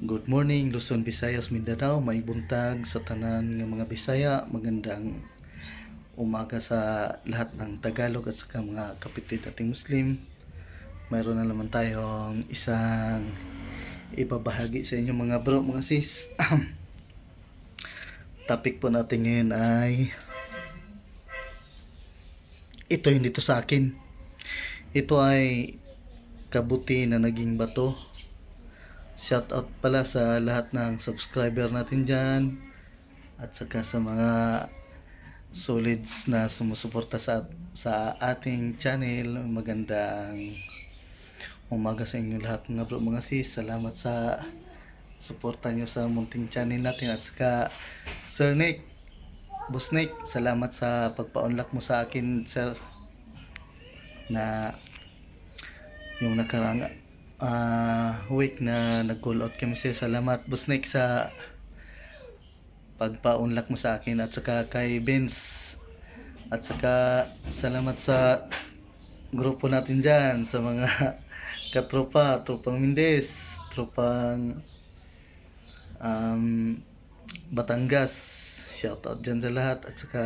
Good morning, Luzon, Visayas, Mindanao. May buntag sa tanan ng mga Bisaya. Magandang umaga sa lahat ng Tagalog at saka mga kapitid ating Muslim. Mayroon na naman tayong isang ibabahagi sa inyo mga bro, mga sis. Topic po natin ngayon ay ito hindi to sa akin. Ito ay kabuti na naging bato. Shout out pala sa lahat ng subscriber natin dyan at saka sa mga solids na sumusuporta sa ating channel. Magandang umaga sa inyo lahat mga bro, mga sis. Salamat sa suporta nyo sa munting channel natin at saka Sir Nick, Boss Nick, salamat sa pagpa-unlock mo sa akin sir na yung nakarang week na nag-call out kami siya. Salamat Boss Nick sa pagpa-unlock mo sa akin at saka kay Vince at saka salamat sa grupo natin dyan sa mga tropang Mindes, tropang Batangas, shout out dyan sa lahat at saka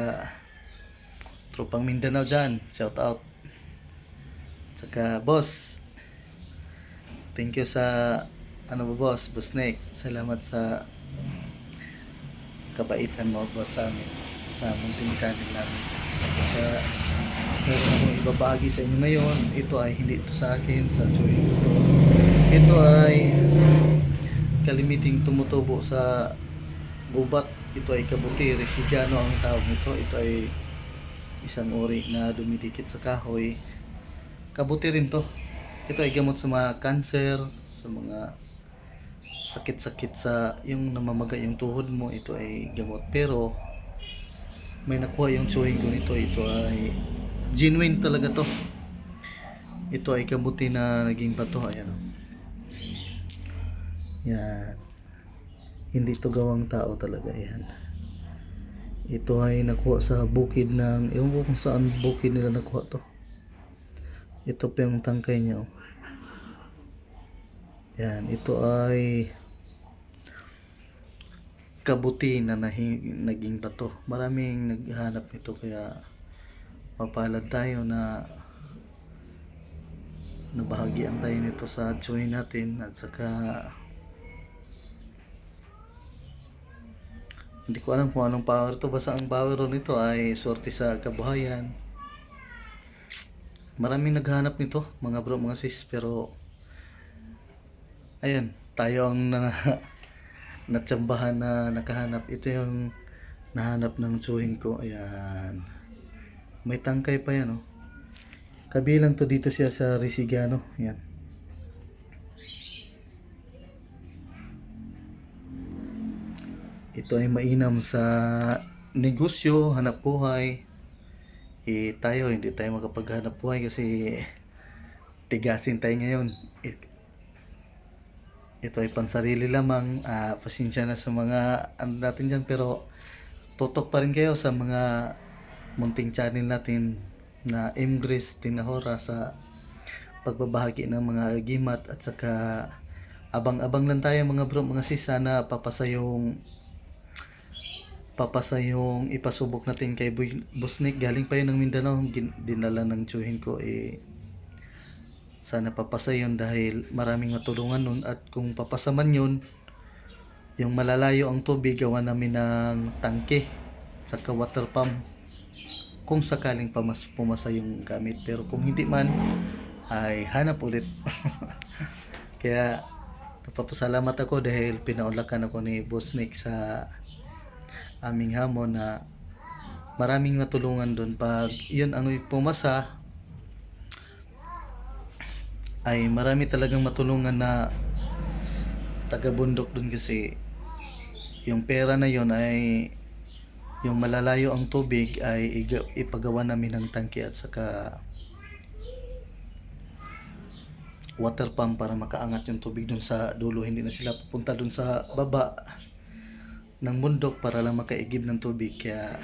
tropang Mindanao dyan, shout out at saka boss, thank you sa boss Nick, salamat sa kabaitan mo boss sa amin sa munting channel namin. Sa meron akong ibabahagi sa inyo ngayon. Ito ay hindi ito sa akin, sa chewing ito. Ito ay kalimiting tumutubo sa gubat. Ito ay kabuti, residyano ang tawag nito. Ito ay isang uri na dumidikit sa kahoy. Kabuti rin to. Ito ay gamot sa mga cancer, sa mga sakit-sakit sa yung namamaga yung tuhod mo. Ito ay gamot, pero may nakuha yung chewing ko nito. Ito ay genuine talaga to. Ito ay kabuti na naging bato. Ayan o. Yan. Hindi to gawang tao talaga. Yan. Ito ay nakuha sa bukid ng, ewan ko kung saan bukid nila nakuha to. Ito pa yung tangkay niya. Yan. Ito ay kabuti na naging bato. Maraming naghahanap nito, kaya mapalad tayo na nabahagian tayo nito sa join natin. At saka hindi ko alam kung anong power ito, basta ang power nito ay sorte sa kabuhayan. Maraming naghahanap nito mga bro, mga sis, pero ayun, tayo ang natsambahan na nakahanap. Ito yung nahanap ng chewing ko. Ayan, may tangkay pa yan, oh. Kabilang to dito siya sa Resigano. Yan. Ito ay mainam sa negosyo, hanap buhay. Tayo hindi tayo makapaghanap buhay kasi tigasin tayo ngayon. Ito ay pansarili lamang. Pasensya na sa mga ano natin dyan, pero tutok pa rin kayo sa mga munting channel natin na Imgris Tinahora sa pagbabahagi ng mga gimat. At saka abang-abang lang tayo mga bro, mga sis. Sana papasa yung ipasubok natin kay Boss Nick. Galing pa yun ng Mindanao, dinala ng chewing ko. Sana papasa yun dahil maraming matulungan nun. At kung papasa man yun, yung malalayo ang tubig, gawa namin ng tangke saka water pump kung sakaling pumasa yung gamit. Pero kung hindi man, ay hanap ulit. Kaya napapasalamat ako dahil pinaulakan ako ni Boss Nick sa aming hamon na maraming matulungan doon. Pag yun ang pumasa, ay marami talagang matulungan na taga-bundok doon, kasi yung pera na yun ay yung malalayo ang tubig ay ipagawa namin ng tangke at saka water pump para makaangat yung tubig doon sa dulo. Hindi na sila pupunta doon sa baba ng bundok para lang makaigib ng tubig. Kaya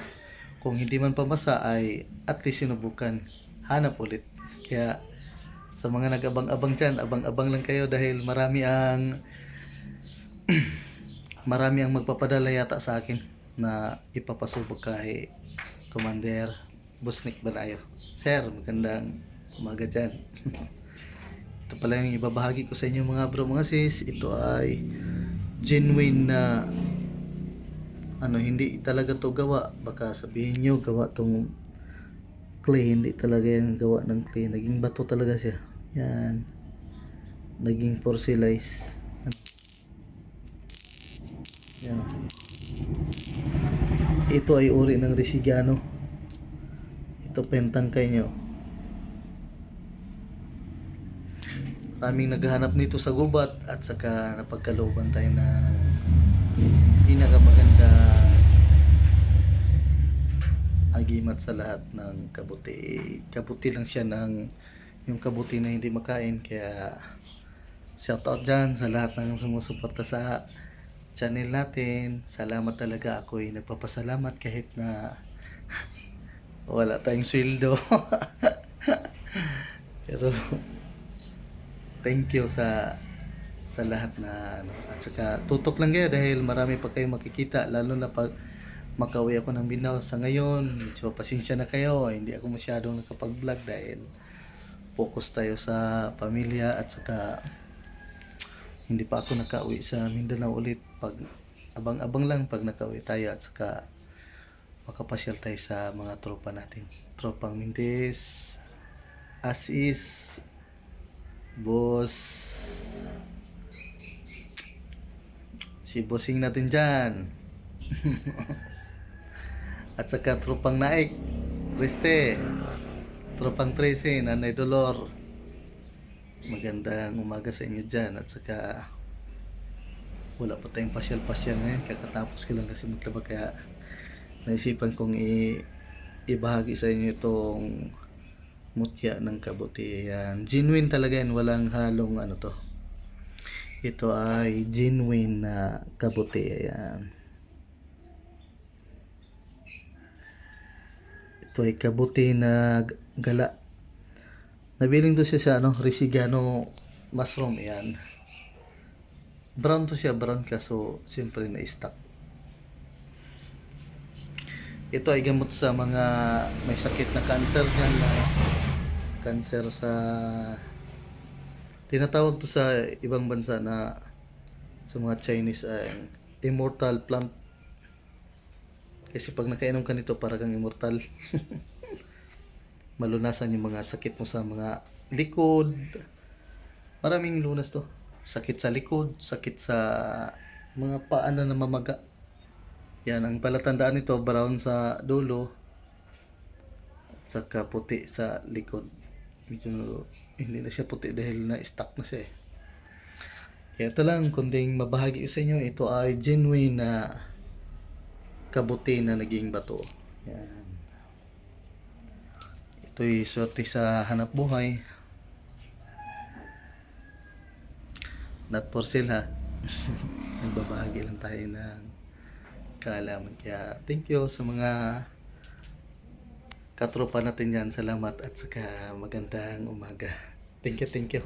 kung hindi man pamasa ay at least sinubukan, hanap ulit. Kaya sa mga nag-abang-abang dyan, abang-abang lang kayo dahil marami ang marami ang magpapadala yata sa akin na ipapasubok kay Commander Busnik Banayo. Sir, magandang umaga dyan. Ito pala yung ibabahagi ko sa inyo mga bro, mga sis. Ito ay genuine na hindi talaga to gawa. Baka sabihin nyo gawa tong clay. Hindi talaga yung gawa ng clay. Naging bato talaga siya. Yan. Naging porcelain. Yan. Ito ay uri ng Resigano. Ito pentangkay nyo. Maraming naghahanap nito sa gubat at saka napagkalooban tayo na pinakamaganda agimat sa lahat ng kabuti. Kabuti lang siya ng yung kabuti na hindi makain. Kaya shout out dyan sa lahat ng sumusuporta sa channel natin. Salamat talaga, ako'y nagpapasalamat kahit na wala tayong sweldo. Pero thank you sa lahat na at saka tutok lang kayo dahil marami pa kayong makikita, lalo na pag makauwi ako ng Mindanao sa ngayon. Medyo pasensya na kayo, hindi ako masyadong nakapag-vlog dahil focus tayo sa pamilya at saka hindi pa ako nakauwi sa Mindanao ulit. Pag abang-abang lang pag nakauwi tayo at saka makapasyal tayo sa mga tropa natin, tropang Mindes, as is boss, si bossing natin dyan. At saka tropang Naik, Reste, tropang 13, Nanay Dolor. Magandang umaga sa inyo dyan. At saka wala pa tayong pasyal-pasyal ngayon, kakatapos ko lang kasi maglaba, kaya naisipan kong ibahagi sa inyo itong mutya ng kabuti. Yan, genuine talaga yan, walang halong to. Ito ay genuine na kabuti. Ayan. Ito ay kabuti na gala. Nabiling to siya sa Resigano mushroom. Ayan. Brown to siya, brown kaso siyempre na-stock. Ito ay gamot sa mga may sakit na cancer dyan, na cancer sa tinatawag to sa ibang bansa na sa mga Chinese ay immortal plant. Kasi pag nakainom ka nito para kang immortal. Malunasan yung mga sakit mo sa mga likod. Maraming lunas to. Sakit sa likod, sakit sa mga paa na namamaga. Yan, ang palatandaan nito, brown sa dulo at saka puti sa likod. Medyo hindi na siya puti dahil na-stuck na siya. Kaya ito lang, kunding mabahagi sa inyo, ito ay genuine na kabuti na naging bato. Yan. Ito'y swerte sa hanap buhay. Not for sale ha. Nagbabahagi lang tayo ng kaalaman. Kaya thank you sa mga katropa natin yan. Salamat at saka magandang umaga. Thank you, thank you.